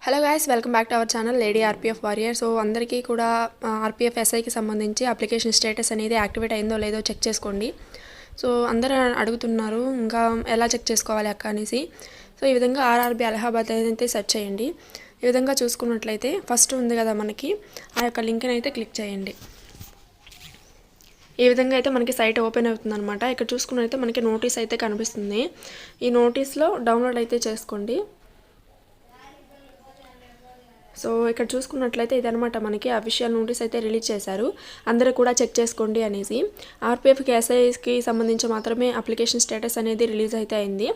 Hello guys, welcome back to our channel lady RPF warrior. So అందరికీ కూడా RPF ఎస్ఐకి సంబంధించి అప్లికేషన్ స్టేటస్ అనేది యాక్టివేట్ అయిందో లేదో చెక్ చేసుకోండి. సో అందరూ అడుగుతున్నారు ఇంకా ఎలా చెక్ చేసుకోవాలి అక్క అనేసి. సో ఈ విధంగా ఆర్ఆర్బీ అలహాబాద్ అయితే సెర్చ్ చేయండి. ఈ విధంగా చూసుకున్నట్లయితే ఫస్ట్ ఉంది కదా మనకి, ఆ యొక్క లింక్ని అయితే క్లిక్ చేయండి. ఈ విధంగా అయితే మనకి సైట్ ఓపెన్ అవుతుంది అనమాట. ఇక్కడ చూసుకున్నట్లయితే మనకి నోటీస్ అయితే కనిపిస్తుంది. ఈ నోటీస్లో డౌన్లోడ్ అయితే చేసుకోండి. సో ఇక్కడ చూసుకున్నట్లయితే ఇదనమాట మనకి అఫీషియల్ నోటీస్ అయితే రిలీజ్ చేశారు. అందరూ కూడా చెక్ చేసుకోండి అనేసి. ఆర్పీఎఫ్కి ఎస్ఐకి సంబంధించి మాత్రమే అప్లికేషన్ స్టేటస్ అనేది రిలీజ్ అయితే అయింది.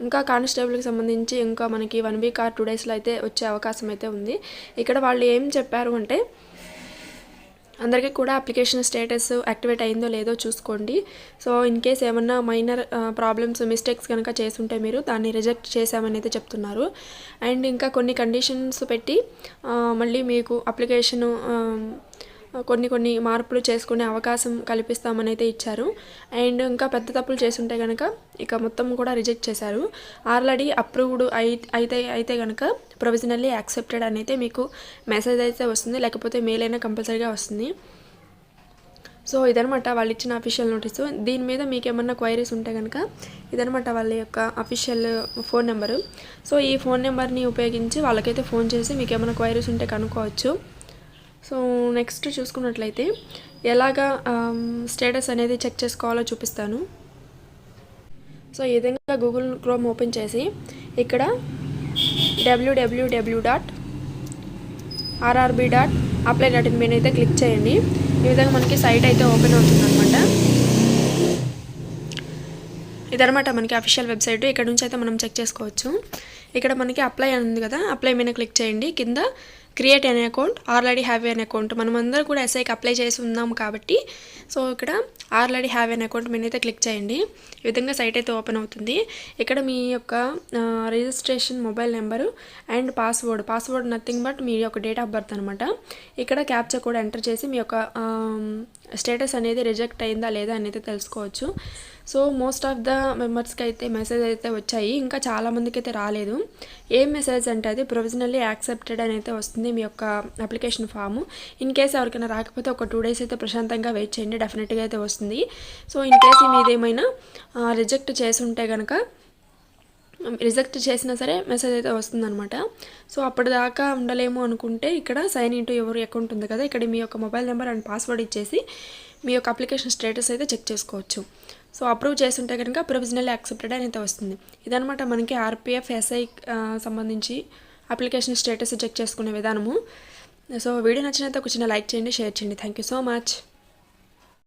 ఇంకా కానిస్టేబుల్కి సంబంధించి ఇంకా మనకి 1 వీక్ ఆర్ 2 డేస్లో అయితే వచ్చే అవకాశం అయితే ఉంది. ఇక్కడ వాళ్ళు ఏం చెప్పారు అంటే, అందరికీ కూడా అప్లికేషన్ స్టేటస్ యాక్టివేట్ అయిందో లేదో చూసుకోండి. సో ఇన్ కేస్ ఏమన్నా మైనర్ ప్రాబ్లమ్స్ మిస్టేక్స్ కనుక చేసుంటే మీరు దాన్ని రిజెక్ట్ చేసామని అయితే చెప్తున్నారు. అండ్ ఇంకా కొన్ని కండిషన్స్ పెట్టి మళ్ళీ మీకు అప్లికేషను కొన్ని మార్పులు చేసుకునే అవకాశం కల్పిస్తామని అయితే ఇచ్చారు. అండ్ ఇంకా పెద్ద తప్పులు చేసుంటే కనుక ఇక మొత్తం కూడా రిజెక్ట్ చేశారు. ఆల్రెడీ అప్రూవ్డ్ అయితే కనుక ప్రొవిజనల్లీ యాక్సెప్టెడ్ అని అయితే మీకు మెసేజ్ అయితే వస్తుంది, లేకపోతే మెయిల్ అయినా కంపల్సరీగా వస్తుంది. సో ఇదనమాట వాళ్ళు ఇచ్చిన అఫీషియల్ నోటీసు. దీని మీద మీకు ఏమన్నా క్వైరీస్ ఉంటే కనుక ఇదనమాట వాళ్ళ యొక్క అఫీషియల్ ఫోన్ నెంబరు. సో ఈ ఫోన్ నెంబర్ని ఉపయోగించి వాళ్ళకైతే ఫోన్ చేసి మీకు ఏమైనా క్వైరీస్ ఉంటే కనుక్కోవచ్చు. సో నెక్స్ట్ చూసుకున్నట్లయితే ఎలాగా స్టేటస్ అనేది చెక్ చేసుకోవాలో చూపిస్తాను. సో ఈ విధంగా గూగుల్ క్రోమ్ ఓపెన్ చేసి ఇక్కడ www.rrb.apply.in మీద అయితే క్లిక్ చేయండి. ఈ విధంగా మనకి సైట్ అయితే ఓపెన్ అవుతుంది అనమాట. ఇదనమాట మనకి అఫీషియల్ వెబ్సైట్. ఇక్కడ నుంచి అయితే మనం చెక్ చేసుకోవచ్చు. ఇక్కడ మనకి అప్లై అని ఉంది కదా, అప్లై మీద క్లిక్ చేయండి. కింద create an account, already have an account. మనం అందరూ కూడా ఎస్ఐకి అప్లై చేసి ఉన్నాం కాబట్టి సో ఇక్కడ ఆల్రెడీ హ్యావ్ ఎన్ అకౌంట్ మీద అయితే క్లిక్ చేయండి. ఈ విధంగా సైట్ అయితే ఓపెన్ అవుతుంది. ఇక్కడ మీ యొక్క registration mobile number and password nothing but మీ యొక్క డేట్ ఆఫ్ బర్త్ అనమాట. ఇక్కడ క్యాప్చా కూడా ఎంటర్ చేసి మీ యొక్క స్టేటస్ అనేది రిజెక్ట్ అయిందా లేదా అనేది తెలుసుకోవచ్చు. సో మోస్ట్ ఆఫ్ ద మెంబర్స్కి అయితే మెసేజ్ అయితే వచ్చాయి, ఇంకా చాలామందికి అయితే రాలేదు. ఏం మెసేజ్ అంటే అది ప్రొవిజనల్లీ యాక్సెప్టెడ్ అని అయితే వస్తుంది మీ యొక్క అప్లికేషన్ ఫాము. ఇన్ కేస్ ఎవరికైనా రాకపోతే ఒక 2 డేస్ అయితే ప్రశాంతంగా వెయిట్ చేయండి, డెఫినెట్గా అయితే వస్తుంది. సో ఇన్ కేస్ మీదేమైనా రిజెక్ట్ చేసి ఉంటే కనుక రిజెక్ట్ చేసినా సరే మెసేజ్ అయితే వస్తుందన్నమాట. సో అప్పటిదాకా ఉండలేము అనుకుంటే ఇక్కడ sign in to your account ఉంది కదా, ఇక్కడ మీ యొక్క మొబైల్ నెంబర్ అండ్ పాస్వర్డ్ ఇచ్చేసి మీ యొక్క అప్లికేషన్ స్టేటస్ అయితే చెక్ చేసుకోవచ్చు. సో అప్రూవ్ చేస్తుంటే కనుక ప్రొవిజనల్లీ యాక్సెప్టెడ్ అని అయితే వస్తుంది. ఇదనమాట మనకి ఆర్పీఎఫ్ ఎస్ఐ సంబంధించి అప్లికేషన్ స్టేటస్ చెక్ చేసుకునే విధానము. సో వీడియో నచ్చినైతే ఒక చిన్న లైక్ చేయండి, షేర్ చేయండి. Thank you so much.